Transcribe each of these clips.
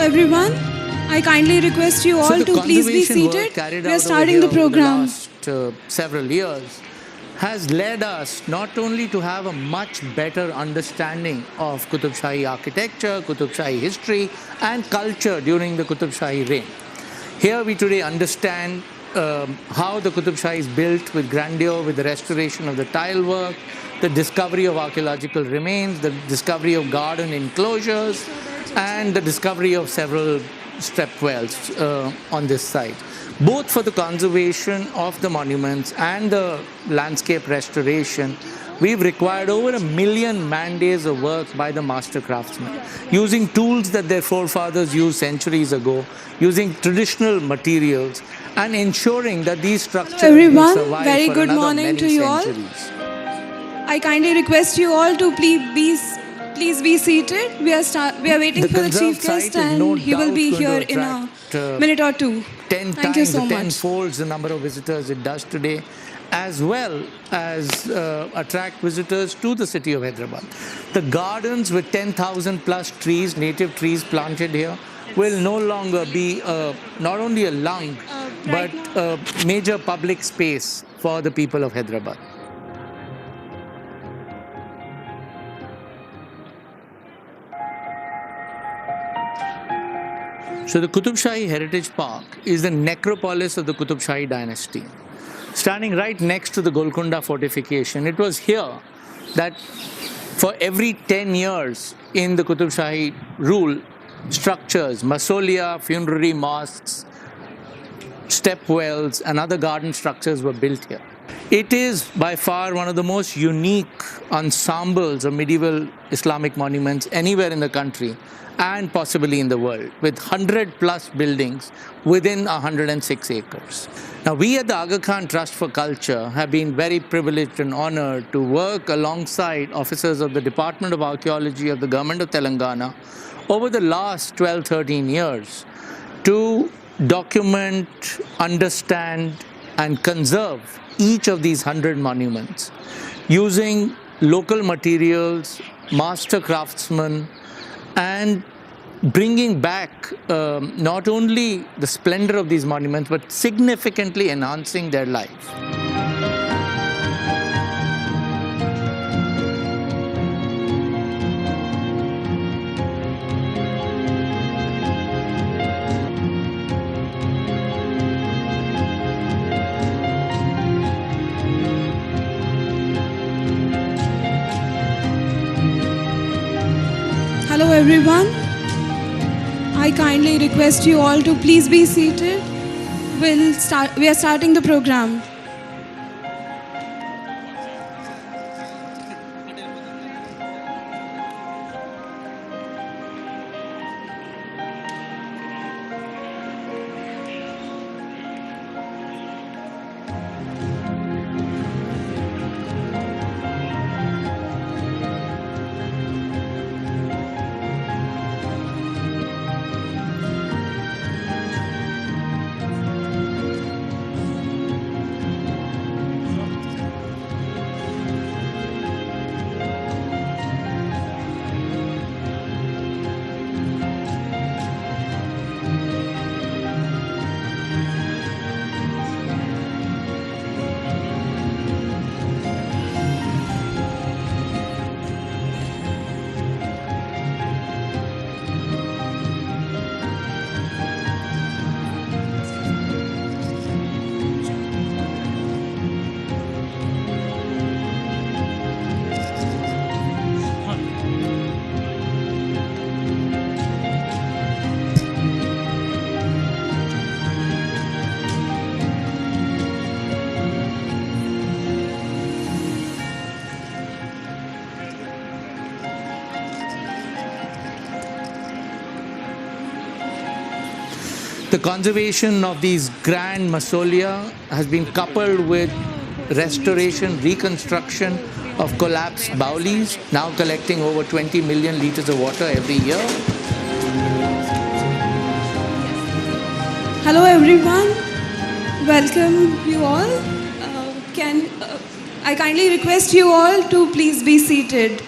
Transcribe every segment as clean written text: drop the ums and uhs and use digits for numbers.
everyone. I kindly request you all to please be seated. We are starting the program. The last several years has led us not only to have a much better understanding of Qutub Shahi architecture, Qutub Shahi history and culture during the Qutub Shahi reign. Here we today understand how the Qutub Shahi is built with grandeur, with the restoration of the tile work, the discovery of archaeological remains, the discovery of garden enclosures, and the discovery of several step wells on this site. Both for the conservation of the monuments and the landscape restoration, we've required over 1 million man-days of work by the master craftsmen, using tools that their forefathers used centuries ago, using traditional materials, and ensuring that these structures will survive very for good another morning many to you centuries. All. I kindly request you all to please be seated. We are waiting for the chief guest, and he will be here in a minute or two. 10 Thank you times, so 10 much. folds the number of visitors it does today, as well as attract visitors to the city of Hyderabad. The gardens with 10,000 plus trees, native trees planted here, will no longer be not only a lung, but a major public space for the people of Hyderabad. So the Qutub Shahi Heritage Park is the necropolis of the Qutub Shahi dynasty. Standing right next to the Golconda fortification, it was here that for every 10 years in the Qutub Shahi rule, structures, mausolea, funerary mosques, step wells and other garden structures were built here. It is by far one of the most unique ensembles of medieval Islamic monuments anywhere in the country and possibly in the world, with 100 plus buildings within 106 acres. Now, we at the Aga Khan Trust for Culture have been very privileged and honored to work alongside officers of the Department of Archaeology of the Government of Telangana over the last 12-13 years to document, understand and conserve each of these 100 monuments using local materials, master craftsmen, and bringing back not only the splendor of these monuments, but significantly enhancing their life. Hello everyone. I kindly request you all to please be seated. We are starting the program. The conservation of these grand mausolea has been coupled with restoration, reconstruction of collapsed baulis, now collecting over 20 million liters of water every year. Hello everyone, welcome you all. I kindly request you all to please be seated.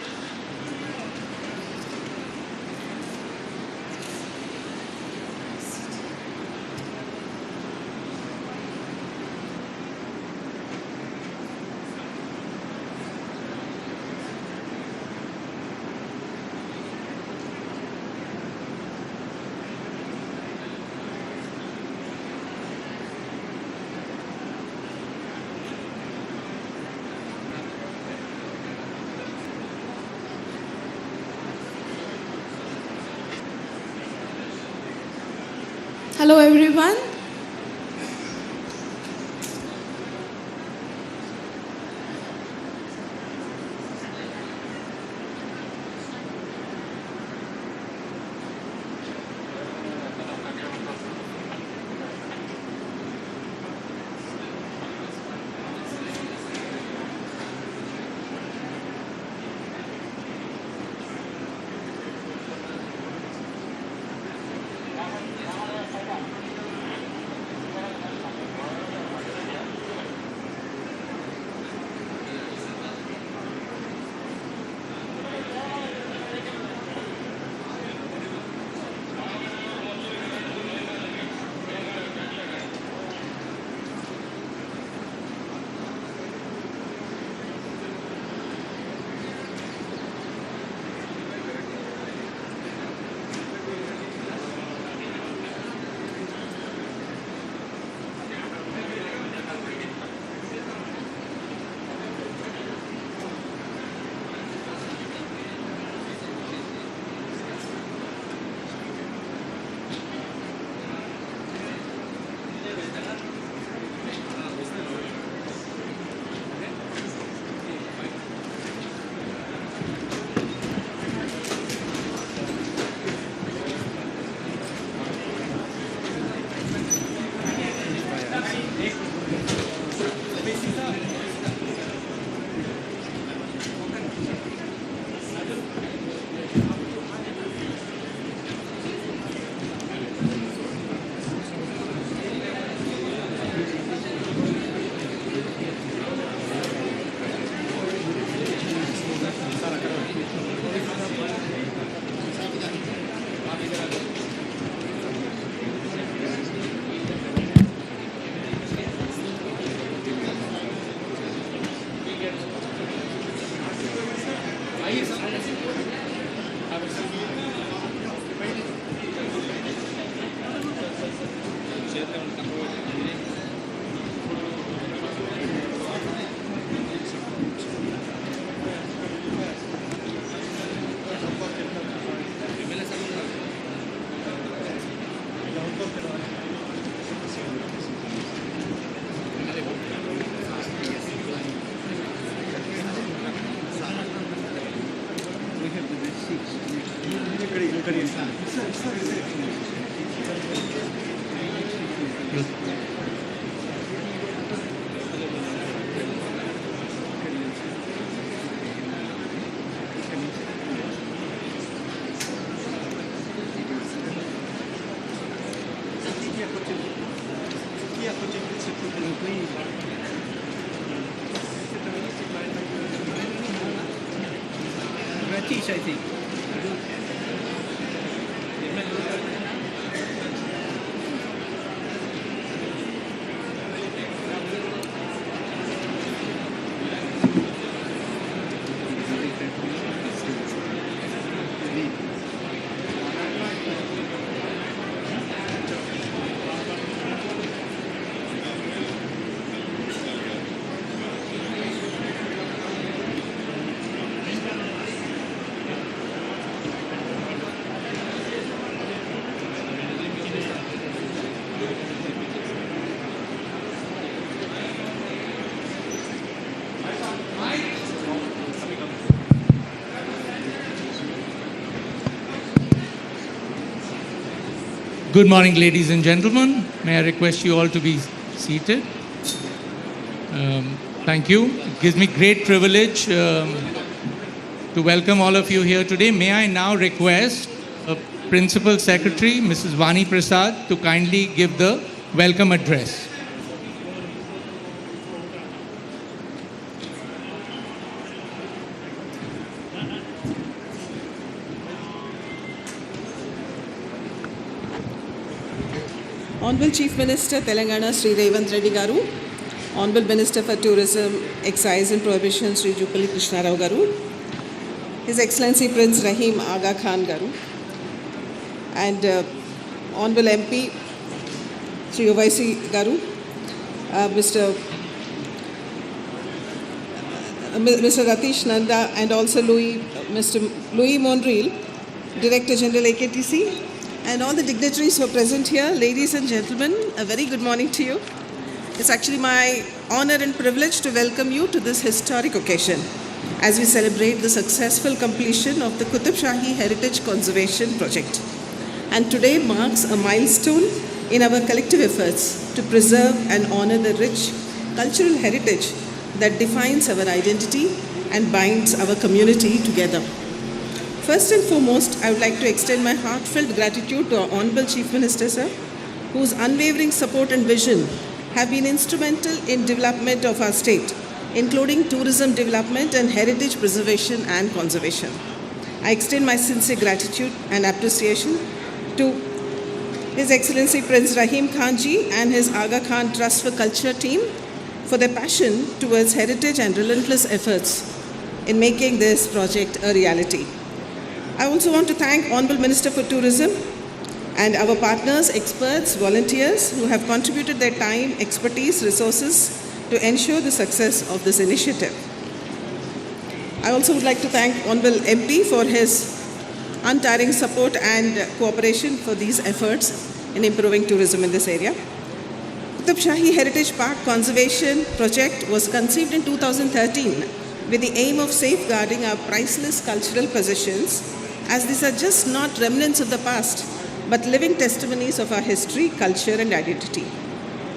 Hello everyone. British, I think. Good morning, ladies and gentlemen. May I request you all to be seated? Thank you. It gives me great privilege to welcome all of you here today. May I now request Principal Secretary, Mrs. Vani Prasad, to kindly give the welcome address. Hon'ble Chief Minister Telangana Sri.A.Revanth Reddy garu, Hon'ble Minister for Tourism, Excise and Prohibition Sri Jupalli Krishna Rao garu, His Excellency Prince Rahim Aga Khan garu, and Hon'ble MP Sri Ovaisi garu, Mr. Ratish Nanda, and also Mr. Louis Monreal, Director General AKTC, And all the dignitaries who are present here, ladies and gentlemen, a very good morning to you. It's actually my honor and privilege to welcome you to this historic occasion as we celebrate the successful completion of the Qutub Shahi Heritage Conservation Project. And today marks a milestone in our collective efforts to preserve and honor the rich cultural heritage that defines our identity and binds our community together. First and foremost, I would like to extend my heartfelt gratitude to our Hon'ble Chief Minister, sir, whose unwavering support and vision have been instrumental in development of our state, including tourism development and heritage preservation and conservation. I extend my sincere gratitude and appreciation to His Excellency Prince Rahim Khanji and his Aga Khan Trust for Culture team for their passion towards heritage and relentless efforts in making this project a reality. I also want to thank Honourable Minister for Tourism and our partners, experts, volunteers who have contributed their time, expertise, resources to ensure the success of this initiative. I also would like to thank Honourable MP for his untiring support and cooperation for these efforts in improving tourism in this area. Qutub Shahi Heritage Park Conservation Project was conceived in 2013 with the aim of safeguarding our priceless cultural possessions, as these are just not remnants of the past, but living testimonies of our history, culture, and identity.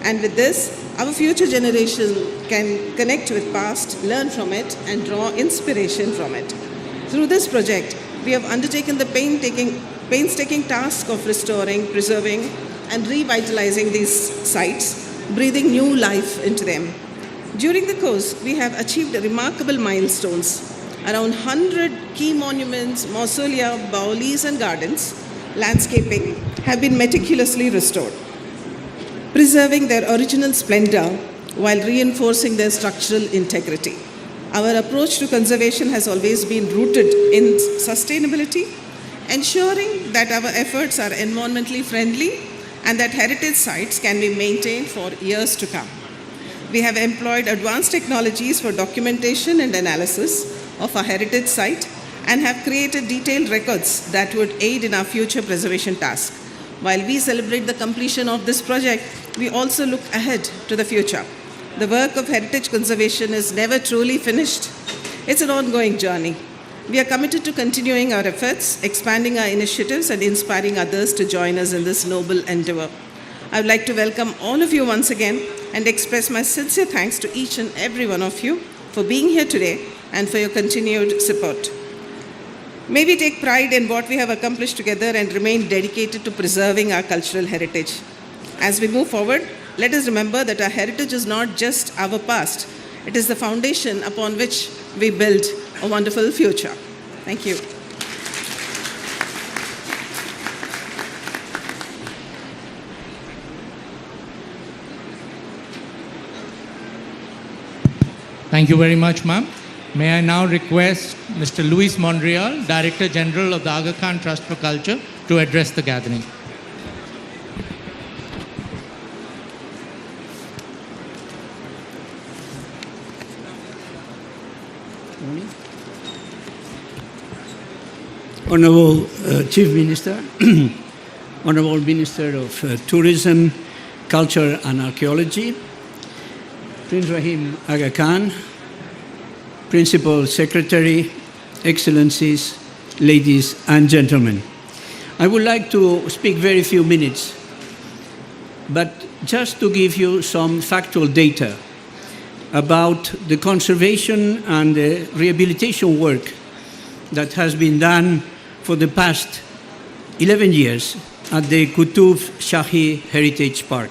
And with this, our future generation can connect with past, learn from it, and draw inspiration from it. Through this project, we have undertaken the painstaking task of restoring, preserving, and revitalizing these sites, breathing new life into them. During the course, we have achieved remarkable milestones. Around 100 key monuments, mausolea, baulis, and gardens, landscaping, have been meticulously restored, preserving their original splendor while reinforcing their structural integrity. Our approach to conservation has always been rooted in sustainability, ensuring that our efforts are environmentally friendly and that heritage sites can be maintained for years to come. We have employed advanced technologies for documentation and analysis of our heritage site and have created detailed records that would aid in our future preservation task. While we celebrate the completion of this project, we also look ahead to the future. The work of heritage conservation is never truly finished. It's an ongoing journey. We are committed to continuing our efforts, expanding our initiatives, and inspiring others to join us in this noble endeavor. I would like to welcome all of you once again and express my sincere thanks to each and every one of you for being here today and for your continued support. May we take pride in what we have accomplished together and remain dedicated to preserving our cultural heritage. As we move forward, let us remember that our heritage is not just our past, it is the foundation upon which we build a wonderful future. Thank you. Thank you very much, ma'am. May I now request Mr. Luis Monreal, Director General of the Aga Khan Trust for Culture, to address the gathering. Honorable Chief Minister, Honorable Minister of Tourism, Culture and Archaeology, Prince Rahim Aga Khan, Principal Secretary, Excellencies, ladies and gentlemen. I would like to speak very few minutes, but just to give you some factual data about the conservation and the rehabilitation work that has been done for the past 11 years at the Qutub Shahi Heritage Park.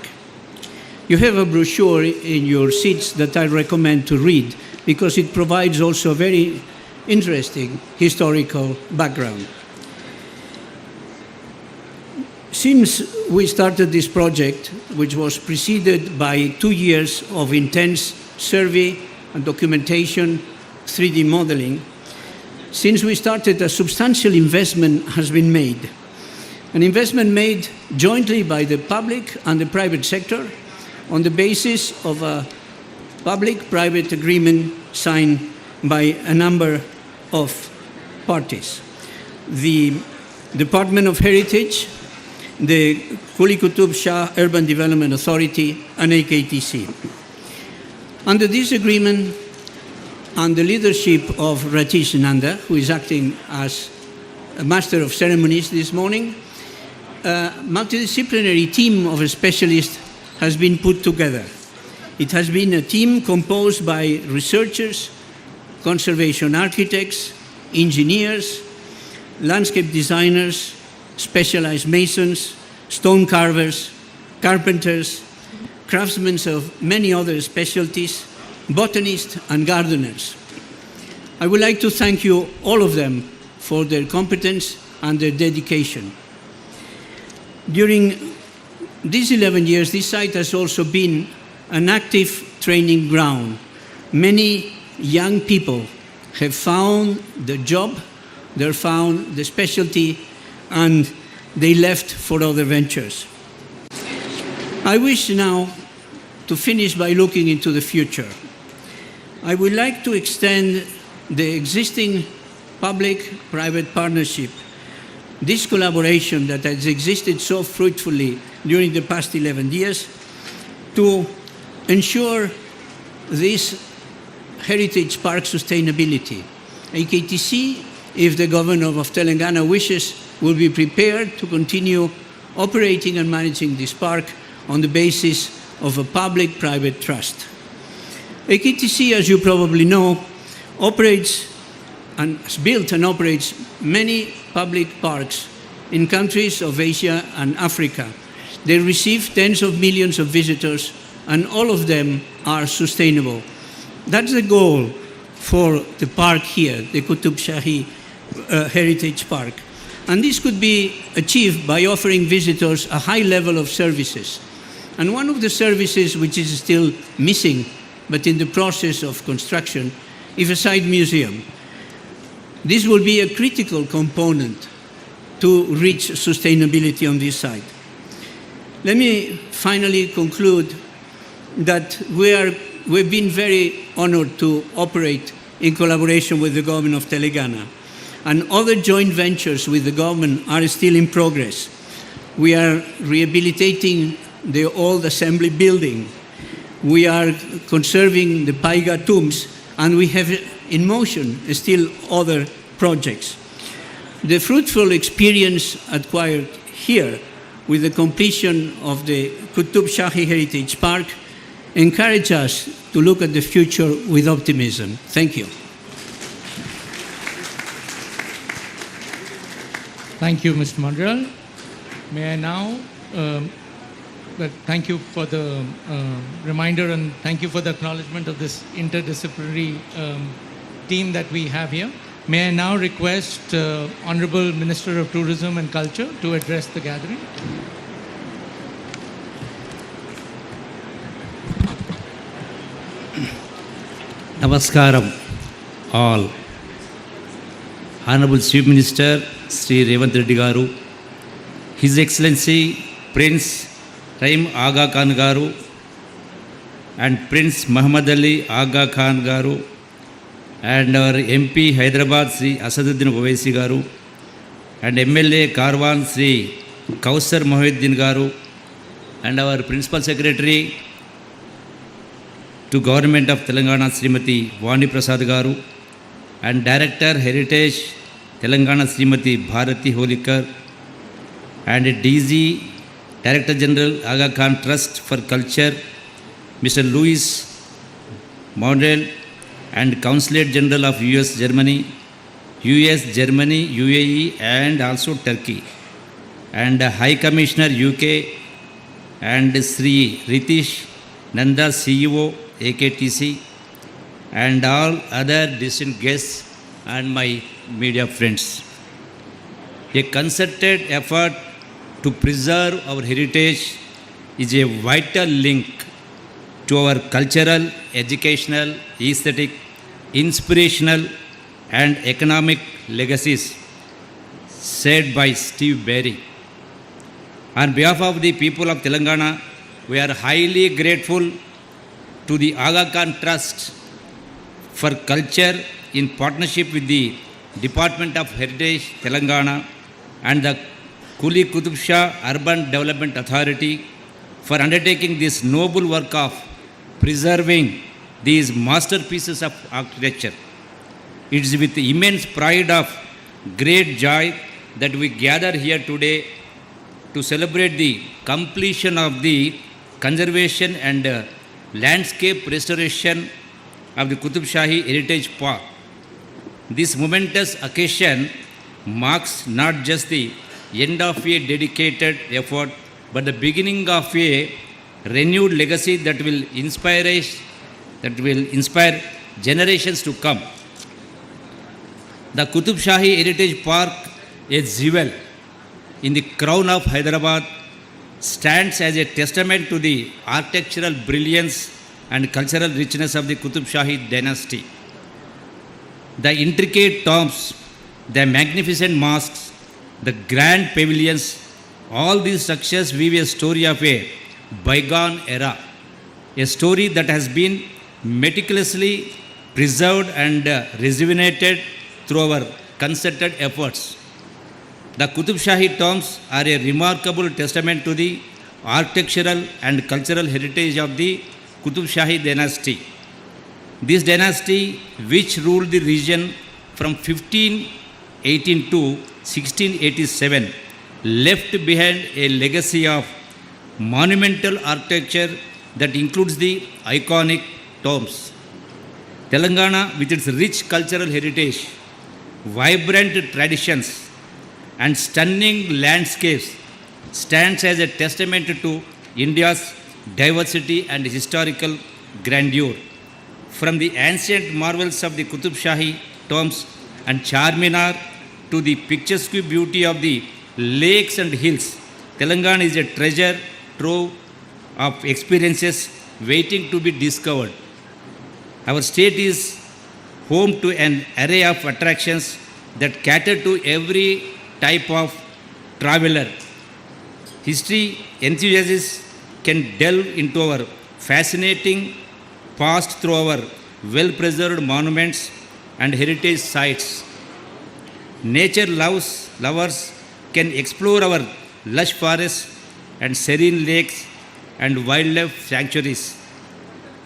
You have a brochure in your seats that I recommend to read because it provides also a very interesting historical background. Since we started this project, which was preceded by 2 years of intense survey and documentation, 3D modeling, since we started, a substantial investment has been made. An investment made jointly by the public and the private sector on the basis of a public-private agreement signed by a number of parties. The Department of Heritage the Qutub Shahi Urban Development Authority, and AKTC. Under this agreement, and the leadership of Ratish Nanda, who is acting as a master of ceremonies this morning, a multidisciplinary team of specialists has been put together. It has been a team composed by researchers, conservation architects, engineers, landscape designers, specialized masons, stone carvers, carpenters, craftsmen of many other specialties, botanists and gardeners. I would like to thank you, all of them, for their competence and their dedication. During these 11 years, this site has also been an active training ground. Many young people have found the job, they found the specialty, and they left for other ventures. I wish now to finish by looking into the future. I would like to extend the existing public-private partnership, this collaboration that has existed so fruitfully during the past 11 years, to ensure this heritage park sustainability. AKTC, if the governor of Telangana wishes, will be prepared to continue operating and managing this park on the basis of a public-private trust. AKTC, as you probably know, operates and has built and operates many public parks in countries of Asia and Africa. They receive tens of millions of visitors, and all of them are sustainable. That's the goal for the park here, the Qutub Shahi Heritage Park. And this could be achieved by offering visitors a high level of services. And one of the services which is still missing, but in the process of construction, is a side museum. This will be a critical component to reach sustainability on this site. Let me finally conclude that we've been very honored to operate in collaboration with the government of Telangana, and other joint ventures with the government are still in progress. We are rehabilitating the old assembly building. We are conserving the Paiga tombs, and we have in motion still other projects. The fruitful experience acquired here with the completion of the Qutub Shahi Heritage Park encourage us to look at the future with optimism. Thank you. Thank you, Mr. Mandral. May I now, thank you for the reminder, and thank you for the acknowledgement of this interdisciplinary team that we have here. May I now request Honorable Minister of Tourism and Culture to address the gathering. Namaskaram, all. Honorable Chief Minister Sri.A.Revanth Reddy garu, His Excellency Prince Rahim Aga Khan garu, and Prince Muhammad Ali Aga Khan garu, and our MP Hyderabad Sri Asaduddin Owaisi garu, and MLA Karwan Sri Kausar Mohiuddin garu, and our Principal Secretary to Government of Telangana Srimati Vani Prasad garu, and Director Heritage Telangana Srimati Bharati Holikar, and DG Director General Aga Khan Trust for Culture Mr. Louis Mondel, and Consulate General of US, Germany, UAE, and also Turkey, and High Commissioner UK, and Sri Ritish Nanda, CEO, AKTC, and all other distinct guests and my media friends. A concerted effort to preserve our heritage is a vital link to our cultural, educational, aesthetic, inspirational, and economic legacies, said by Steve Barry. On behalf of the people of Telangana, we are highly grateful to the Aga Khan Trust for Culture in partnership with the Department of Heritage Telangana and the Kuli Qutub Shah Urban Development Authority for undertaking this noble work of preserving these masterpieces of architecture. It is with immense pride of great joy that we gather here today to celebrate the completion of the conservation and landscape restoration of the Qutub Shahi Heritage Park. This momentous occasion marks not just the end of a dedicated effort, but the beginning of a renewed legacy that will inspire generations to come. The Qutub Shahi Heritage Park, a jewel in the crown of Hyderabad, stands as a testament to the architectural brilliance and cultural richness of the Qutub Shahi dynasty. The intricate tombs, the magnificent mosques, the grand pavilions, all these structures weave a story of a bygone era, a story that has been meticulously preserved and rejuvenated through our concerted efforts. The Qutub Shahi tombs are a remarkable testament to the architectural and cultural heritage of the Qutub Shahi dynasty. This dynasty, which ruled the region from 1518 to 1687, left behind a legacy of monumental architecture that includes the iconic tombs. Telangana, with its rich cultural heritage, vibrant traditions, and stunning landscapes, stands as a testament to India's diversity and historical grandeur. From the ancient marvels of the Qutub Shahi tombs and Charminar to the picturesque beauty of the lakes and hills, Telangana is a treasure trove of experiences waiting to be discovered. Our state is home to an array of attractions that cater to every type of traveler. History enthusiasts can delve into our fascinating past through our well-preserved monuments and heritage sites. Nature lovers can explore our lush forests and serene lakes and wildlife sanctuaries.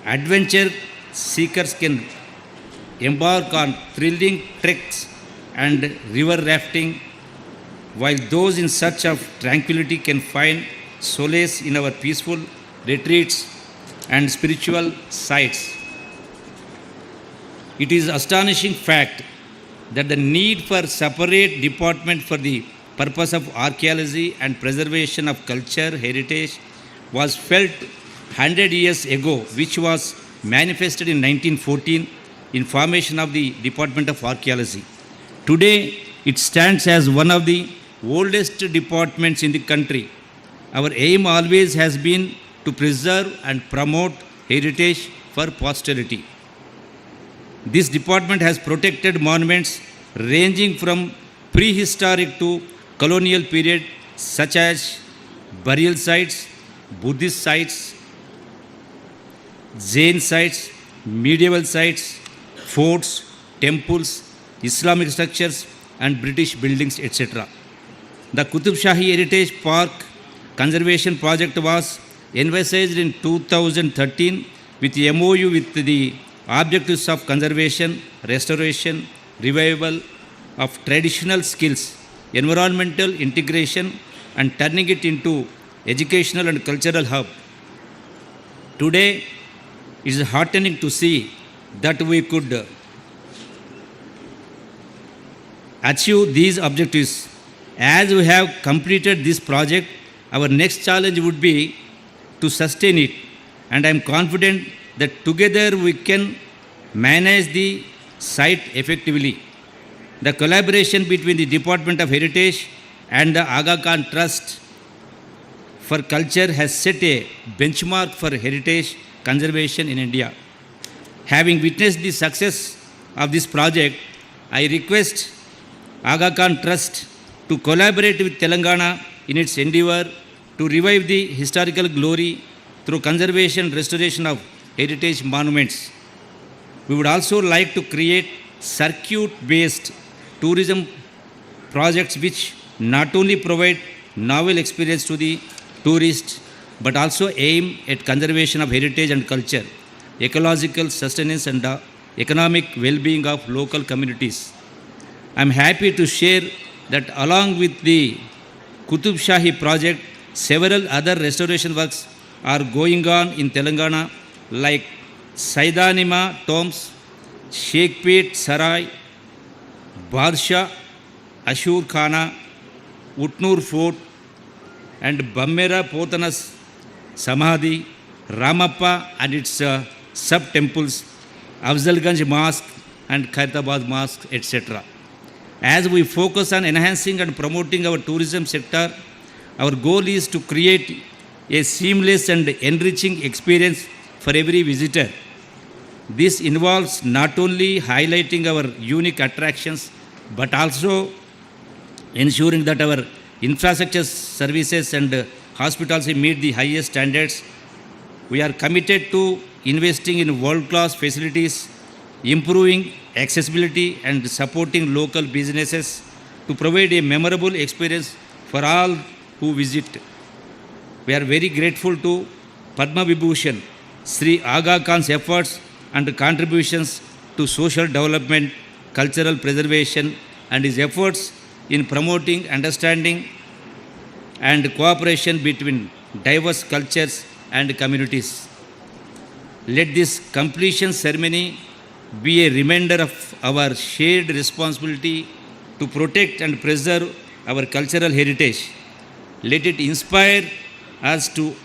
Adventure seekers can embark on thrilling treks and river rafting, while those in search of tranquility can find solace in our peaceful retreats and spiritual sites. It is astonishing fact that the need for separate department for the purpose of archaeology and preservation of culture heritage was felt 100 years ago, which was manifested in 1914 in formation of the Department of Archaeology. Today, it stands as one of the oldest departments in the country. Our aim always has been to preserve and promote heritage for posterity. This department has protected monuments ranging from prehistoric to colonial period, such as burial sites, Buddhist sites, Jain sites, medieval sites, forts, temples, Islamic structures, and British buildings, etc. The Qutub Shahi Heritage Park Conservation Project was envisaged in 2013 with the MOU with the objectives of conservation, restoration, revival of traditional skills, environmental integration, and turning it into educational and cultural hub. Today, it is heartening to see that we could achieve these objectives. As we have completed this project, our next challenge would be to sustain it, and I am confident that together we can manage the site effectively. The collaboration between the Department of Heritage and the Aga Khan Trust for Culture has set a benchmark for heritage conservation in India. Having witnessed the success of this project, I request Aga Khan Trust to collaborate with Telangana in its endeavor to revive the historical glory through conservation and restoration of heritage monuments. We would also like to create circuit-based tourism projects which not only provide novel experience to the tourist, but also aim at conservation of heritage and culture, ecological sustenance and economic well-being of local communities. I am happy to share that along with the Qutub Shahi project, several other restoration works are going on in Telangana like Saidanima Tombs, Sheikhpet Sarai, Barsha, Ashur Khana, Utnur Fort, and Bammera Potana's Samadhi, Ramappa and its sub-temples, Afzalganj Mosque and Khairabad Mosque, etc. As we focus on enhancing and promoting our tourism sector, our goal is to create a seamless and enriching experience for every visitor. This involves not only highlighting our unique attractions, but also ensuring that our infrastructure services and hospitality meet the highest standards. We are committed to investing in world-class facilities, improving accessibility and supporting local businesses to provide a memorable experience for all who visit. We are very grateful to Padma Vibhushan, Sri Aga Khan's efforts and contributions to social development, cultural preservation, and his efforts in promoting understanding and cooperation between diverse cultures and communities. Let this completion ceremony be a reminder of our shared responsibility to protect and preserve our cultural heritage. Let it inspire us to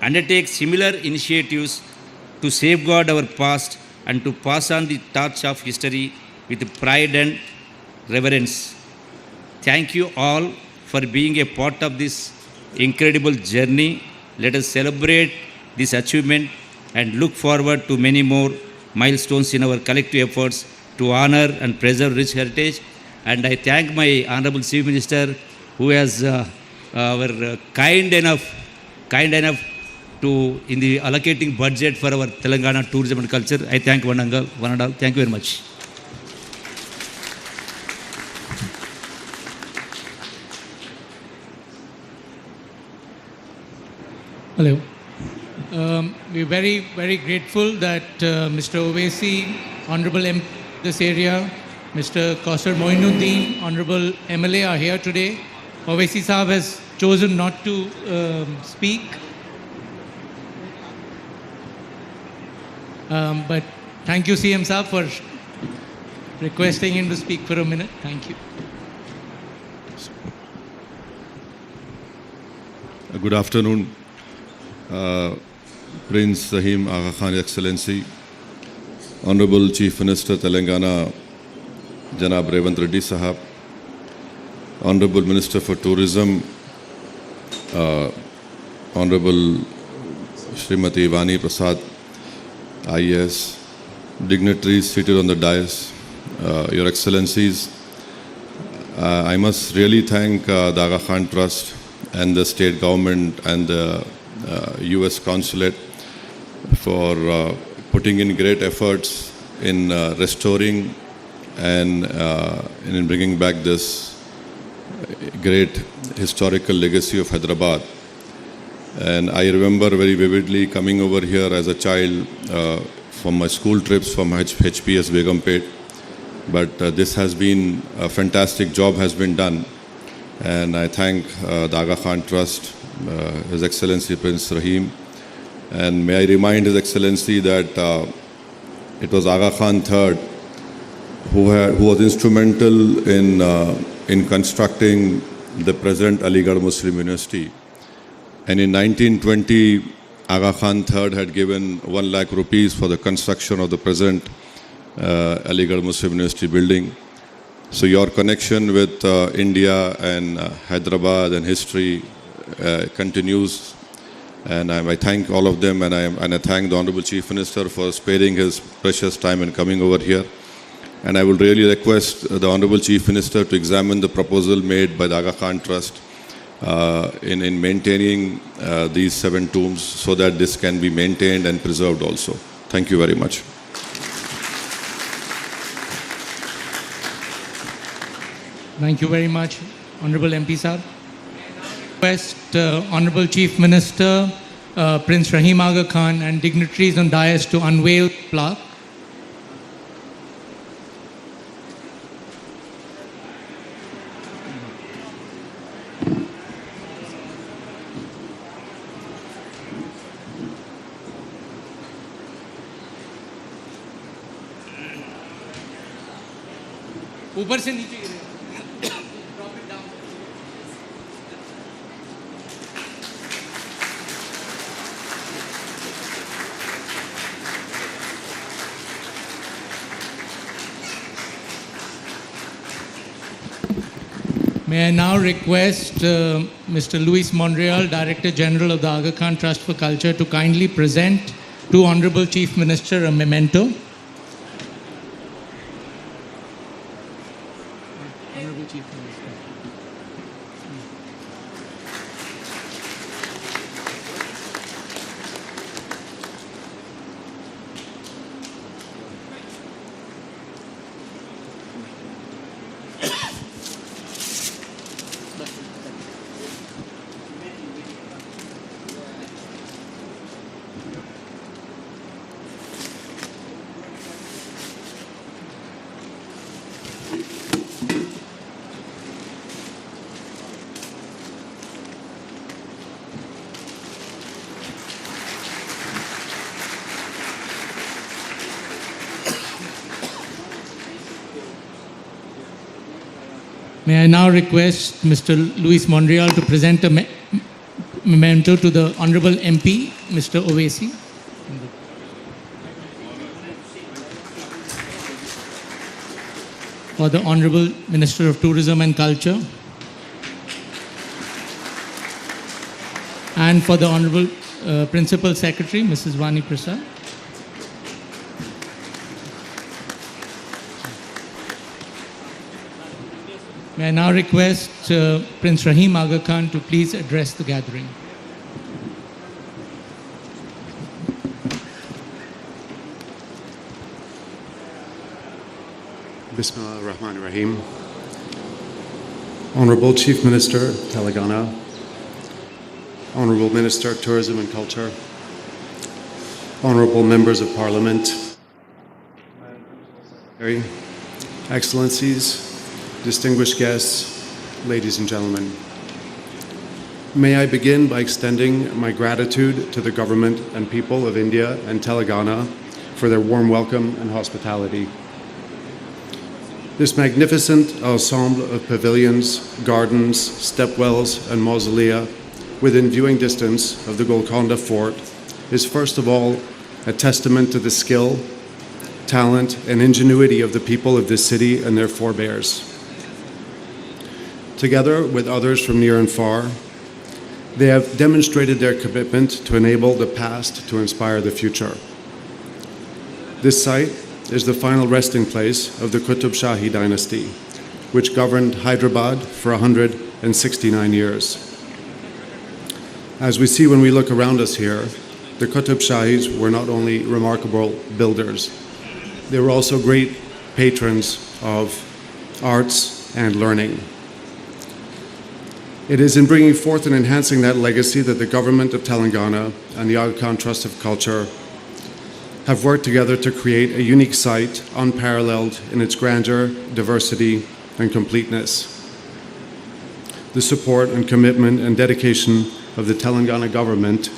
undertake similar initiatives to safeguard our past and to pass on the torch of history with pride and reverence. Thank you all for being a part of this incredible journey. Let us celebrate this achievement and look forward to many more milestones in our collective efforts to honor and preserve rich heritage. And I thank my Honorable Chief Minister who has kind enough to in the allocating budget for our Telangana tourism and culture. I thank one and all. Thank you very much. Hello. We're very, very grateful that Mr. Owaisi, Honorable M. this area, Mr. Kausar Moinuddin, Honorable MLA are here today. Owaisi Saab has chosen not to speak. But thank you, CM Saab, for requesting him to speak for a minute. Thank you. Good afternoon. Prince Rahim Aga Khan Excellency, Honorable Chief Minister Telangana, Janab Revanth Reddy Sahab, Honorable Minister for Tourism, Honorable Srimati Vani Prasad, IAS, dignitaries seated on the dais, Your Excellencies, I must really thank the Aga Khan Trust and the state government and the US Consulate for putting in great efforts in restoring and in bringing back this great historical legacy of Hyderabad. And I remember very vividly coming over here as a child from my school trips from HPS Begumpet. But this has been a fantastic job has been done. And I thank the Aga Khan Trust, His Excellency Prince Rahim. And may I remind His Excellency that it was Aga Khan III who was instrumental in constructing the present Aligarh Muslim University. And in 1920, Aga Khan III had given 1 lakh rupees for the construction of the present Aligarh Muslim University building. So your connection with India and Hyderabad and history continues. And I thank all of them, and I thank the Honorable Chief Minister for sparing his precious time and coming over here. And I will really request the Honorable Chief Minister to examine the proposal made by the Aga Khan Trust in maintaining these 7 tombs so that this can be maintained and preserved also. Thank you very much. Thank you very much, Honorable MP Saab. Request Honorable Chief Minister Prince Rahim Aga Khan and dignitaries on dais to unveil plaque. ऊपर से नीचे गिरेगा. Drop it down. May I now request Mr. Luis Monreal, Director General of the Aga Khan Trust for Culture, to kindly present to Honorable Chief Minister a memento. Honorable Chief Minister. May I now request Mr. Luis Monreal to present a memento to the Honorable MP, Mr. Owaisi. For the Honorable Minister of Tourism and Culture. And for the Honorable Principal Secretary, Mrs. Vani Prasad. May I now request Prince Rahim Aga Khan to please address the gathering. Bismillah ar-Rahman ar-Rahim. Honorable Chief Minister, Telangana. Honorable Minister of Tourism and Culture. Honorable Members of Parliament. Excellencies, distinguished guests, ladies and gentlemen. May I begin by extending my gratitude to the government and people of India and Telangana for their warm welcome and hospitality. This magnificent ensemble of pavilions, gardens, stepwells, and mausolea within viewing distance of the Golconda Fort is first of all a testament to the skill, talent, and ingenuity of the people of this city and their forebears. Together with others from near and far, they have demonstrated their commitment to enable the past to inspire the future. This site is the final resting place of the Qutub Shahi dynasty, which governed Hyderabad for 169 years. As we see when we look around us here, the Qutub Shahis were not only remarkable builders, they were also great patrons of arts and learning. It is in bringing forth and enhancing that legacy that the government of Telangana and the Aga Khan Trust of Culture have worked together to create a unique site unparalleled in its grandeur, diversity, and completeness. The support and commitment and dedication of the Telangana government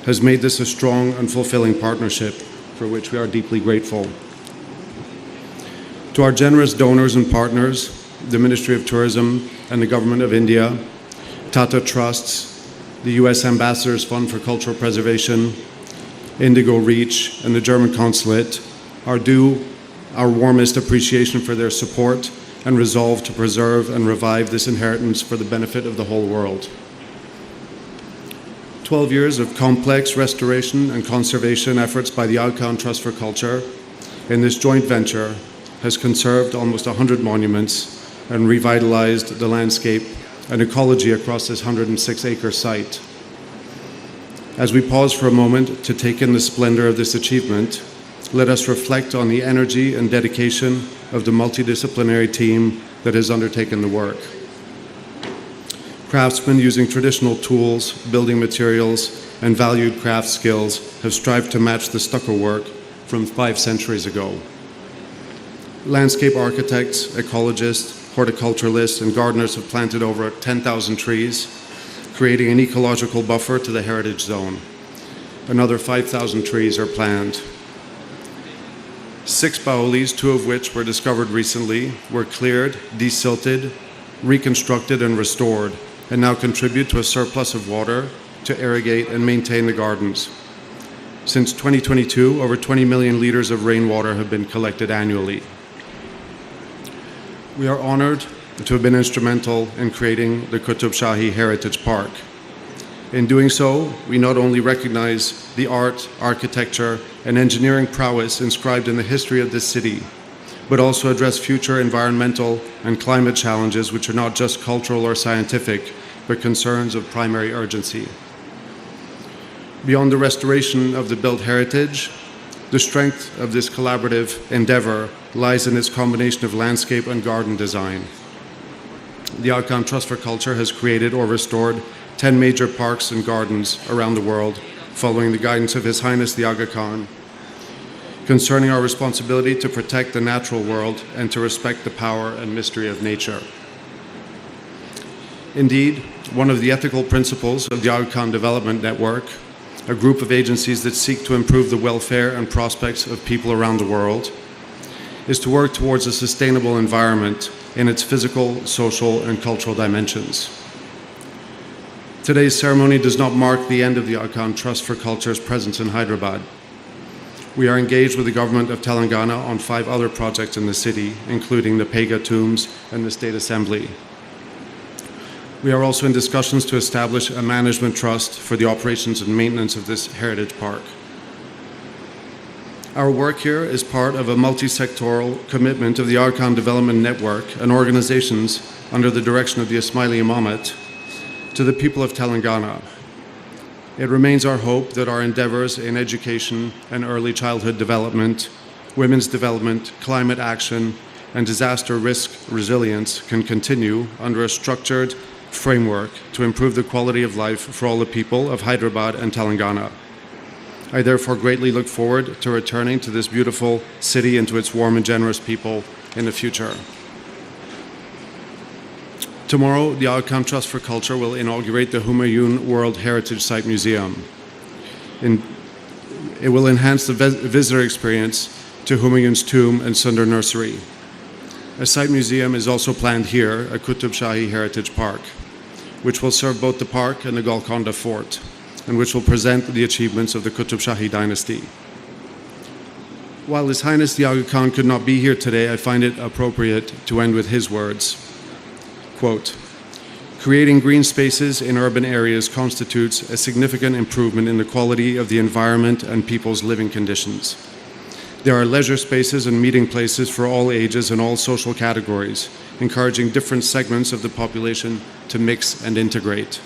has made this a strong and fulfilling partnership for which we are deeply grateful. To our generous donors and partners, the Ministry of Tourism and the Government of India, Tata Trusts, the US Ambassador's Fund for Cultural Preservation, Indigo Reach, and the German Consulate are due our warmest appreciation for their support and resolve to preserve and revive this inheritance for the benefit of the whole world. 12 years of complex restoration and conservation efforts by the Aga Khan Trust for Culture in this joint venture has conserved almost 100 monuments and revitalized the landscape and ecology across this 106-acre site. As we pause for a moment to take in the splendor of this achievement, let us reflect on the energy and dedication of the multidisciplinary team that has undertaken the work. Craftsmen using traditional tools, building materials, and valued craft skills have strived to match the stucco work from 5 centuries ago. Landscape architects, ecologists, horticulturalists, and gardeners have planted over 10,000 trees, creating an ecological buffer to the heritage zone. Another 5,000 trees are planned. 6 baolis, 2 of which were discovered recently, were cleared, desilted, reconstructed, and restored, and now contribute to a surplus of water to irrigate and maintain the gardens. Since 2022, over 20 million liters of rainwater have been collected annually. We are honored to have been instrumental in creating the Qutub Shahi Heritage Park. In doing so, we not only recognize the art, architecture, and engineering prowess inscribed in the history of this city, but also address future environmental and climate challenges which are not just cultural or scientific, but concerns of primary urgency. Beyond the restoration of the built heritage, the strength of this collaborative endeavor lies in its combination of landscape and garden design. The Aga Khan Trust for Culture has created or restored 10 major parks and gardens around the world, following the guidance of His Highness the Aga Khan, concerning our responsibility to protect the natural world and to respect the power and mystery of nature. Indeed, one of the ethical principles of the Aga Khan Development Network, a group of agencies that seek to improve the welfare and prospects of people around the world, is to work towards a sustainable environment in its physical, social, and cultural dimensions. Today's ceremony does not mark the end of the Aga Khan Trust for Culture's presence in Hyderabad. We are engaged with the government of Telangana on 5 other projects in the city, including the Pega tombs and the State Assembly. We are also in discussions to establish a management trust for the operations and maintenance of this heritage park. Our work here is part of a multi-sectoral commitment of the Aga Khan Development Network and organizations under the direction of the Ismaili Imamate to the people of Telangana. It remains our hope that our endeavors in education and early childhood development, women's development, climate action, and disaster risk resilience can continue under a structured framework to improve the quality of life for all the people of Hyderabad and Telangana. I therefore greatly look forward to returning to this beautiful city and to its warm and generous people in the future. Tomorrow, the Aga Khan Trust for Culture will inaugurate the Humayun World Heritage Site Museum. It will enhance the visitor experience to Humayun's tomb and Sundar Nursery. A site museum is also planned here at Qutub Shahi Heritage Park, which will serve both the park and the Golconda Fort, and which will present the achievements of the Qutub Shahi dynasty. While His Highness the Aga Khan could not be here today, I find it appropriate to end with his words. Quote, "Creating green spaces in urban areas constitutes a significant improvement in the quality of the environment and people's living conditions. There are leisure spaces and meeting places for all ages and all social categories, encouraging different segments of the population to mix and integrate.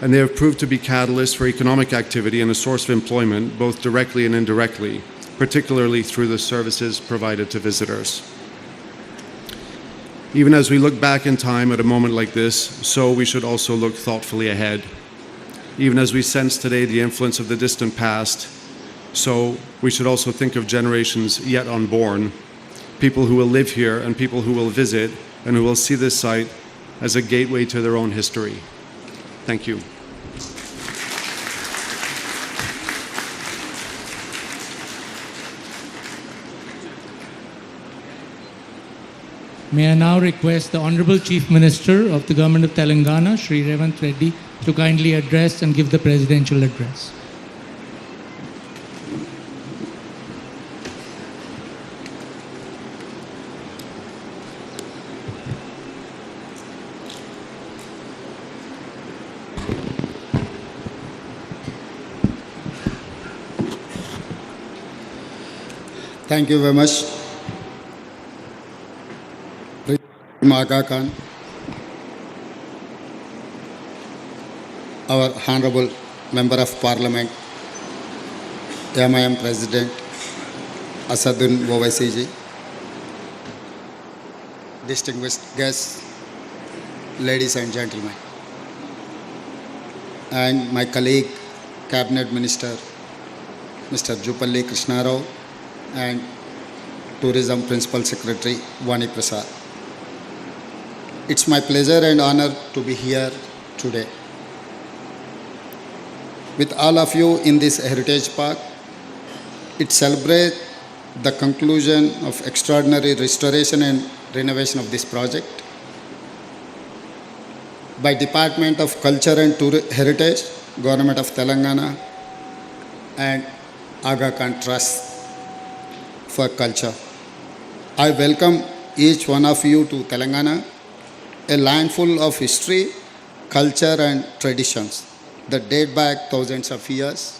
And they have proved to be catalysts for economic activity and a source of employment, both directly and indirectly, particularly through the services provided to visitors. Even as we look back in time at a moment like this, so we should also look thoughtfully ahead. Even as we sense today the influence of the distant past, so we should also think of generations yet unborn, people who will live here and people who will visit and who will see this site as a gateway to their own history. Thank you." May I now request the Honorable Chief Minister of the Government of Telangana, Sri.A.Revanth Reddy, to kindly address and give the presidential address. Thank you very much, Aga Khan, our Honorable Member of Parliament, MIM President Asaduddin Owaisi ji, distinguished guests, ladies and gentlemen, and my colleague, Cabinet Minister, Mr. Jupalli Krishnarao, and Tourism Principal Secretary, Vani Prasad. It's my pleasure and honor to be here today with all of you in this Heritage Park. It celebrates the conclusion of extraordinary restoration and renovation of this project by Department of Culture and Heritage, Government of Telangana, and Aga Khan Trust for Culture. I welcome each one of you to Telangana, a land full of history, culture and traditions that date back thousands of years.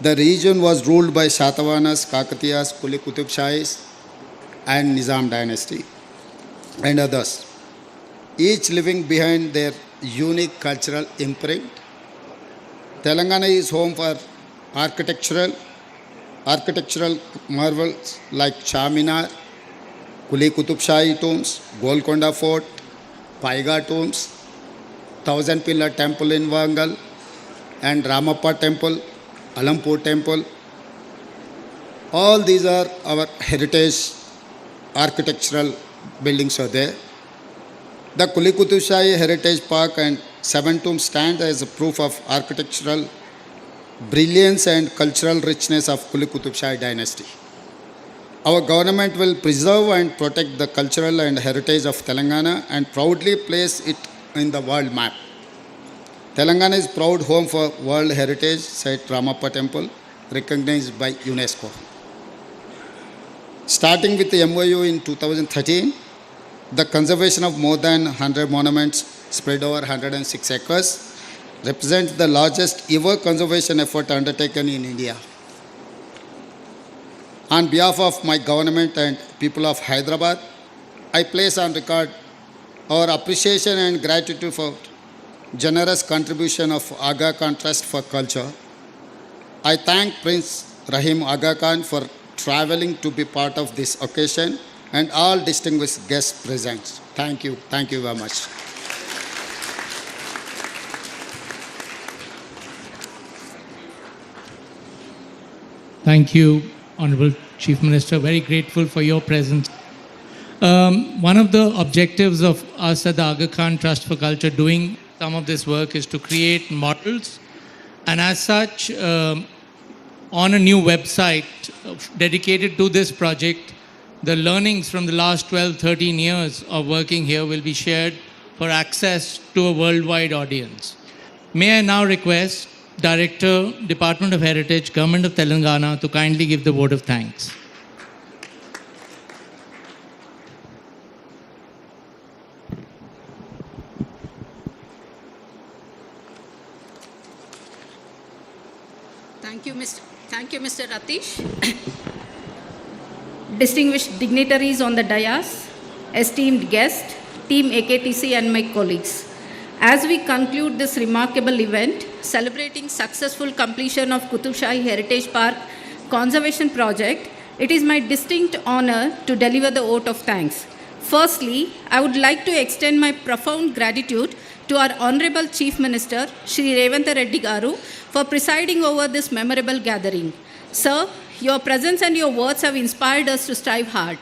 The region was ruled by Shatavahanas, Kakatiyas, Qutub Shahis and Nizam dynasty and others, each living behind their unique cultural imprint. Telangana is home for architectural marvels like Charminar, Qutub Shahi tombs, Golconda Fort, Paiga tombs, Thousand Pillar Temple in Wangal, and Ramappa Temple, Alampur Temple. All these are our heritage architectural buildings are there. The Qutub Shahi Heritage Park and 7 tombs stand as a proof of architectural brilliance and cultural richness of Qutub Shahi dynasty. Our government will preserve and protect the cultural and heritage of Telangana and proudly place it in the world map. Telangana is proud home for World Heritage Site Ramappa Temple, recognized by UNESCO. Starting with the MOU in 2013, the conservation of more than 100 monuments spread over 106 acres represents the largest ever conservation effort undertaken in India. On behalf of my government and people of Hyderabad, I place on record our appreciation and gratitude for generous contribution of Aga Khan Trust for Culture. I thank Prince Rahim Aga Khan for traveling to be part of this occasion and all distinguished guests present. Thank you very much. Thank you, Honorable Chief Minister. Very grateful for your presence. One of the objectives of us at the Aga Khan Trust for Culture doing some of this work is to create models, and as such, on a new website dedicated to this project, the learnings from the last 12-13 years of working here will be shared for access to a worldwide audience. May I now request Director, Department of Heritage, Government of Telangana to kindly give the vote of thanks. Thank you, Mr. Ratish. Distinguished dignitaries on the dais, esteemed guests, Team AKTC and my colleagues. As we conclude this remarkable event, celebrating successful completion of Qutub Shahi Heritage Park Conservation Project, it is my distinct honor to deliver the vote of thanks. Firstly, I would like to extend my profound gratitude to our Honorable Chief Minister, Sri.A.Revanth Reddy garu, for presiding over this memorable gathering. Sir, your presence and your words have inspired us to strive hard.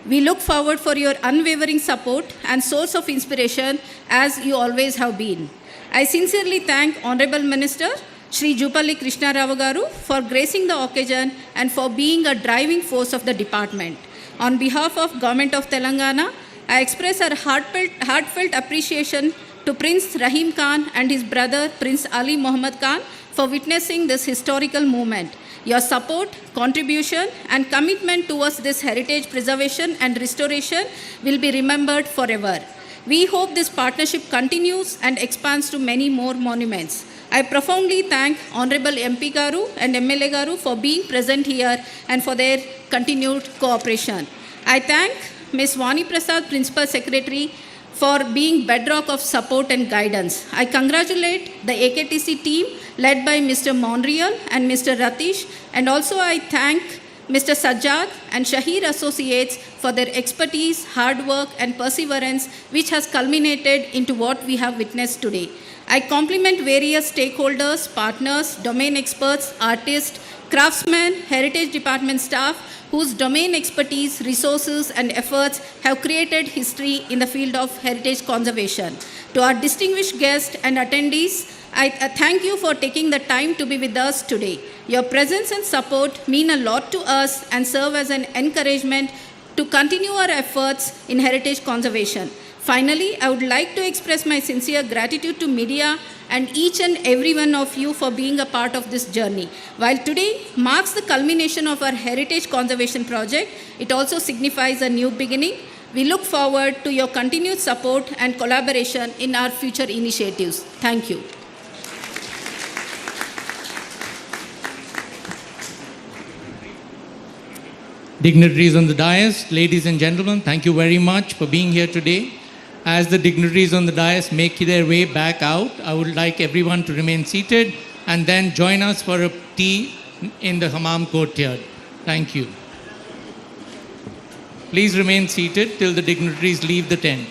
We look forward for your unwavering support and source of inspiration as you always have been. I sincerely thank Honorable Minister Shri Jupalli Krishnarao garu for gracing the occasion and for being a driving force of the department. On behalf of Government of Telangana, I express our heartfelt appreciation to Prince Rahim Khan and his brother Prince Ali Muhammad Khan for witnessing this historical movement. Your support, contribution and commitment towards this heritage preservation and restoration will be remembered forever. We hope this partnership continues and expands to many more monuments. I profoundly thank Honorable MP Garu and MLA Garu for being present here and for their continued cooperation. I thank Ms. Vani Prasad, Principal Secretary, for being bedrock of support and guidance. I congratulate the AKTC team led by Mr. Ministerial and Mr. Ratish, and also I thank Mr. Sajjad and Shahir Associates for their expertise, hard work and perseverance which has culminated into what we have witnessed today. I compliment various stakeholders, partners, domain experts, artists, craftsmen, heritage department staff whose domain expertise, resources and efforts have created history in the field of heritage conservation. To our distinguished guests and attendees, I thank you for taking the time to be with us today. Your presence and support mean a lot to us and serve as an encouragement to continue our efforts in heritage conservation. Finally, I would like to express my sincere gratitude to media and each and every one of you for being a part of this journey. While today marks the culmination of our heritage conservation project, it also signifies a new beginning. We look forward to your continued support and collaboration in our future initiatives. Thank you. Dignitaries on the dais, ladies and gentlemen, thank you very much for being here today. As the dignitaries on the dais make their way back out, I would like everyone to remain seated and then join us for a tea in the Hammam courtyard. Thank you. Please remain seated till the dignitaries leave the tent.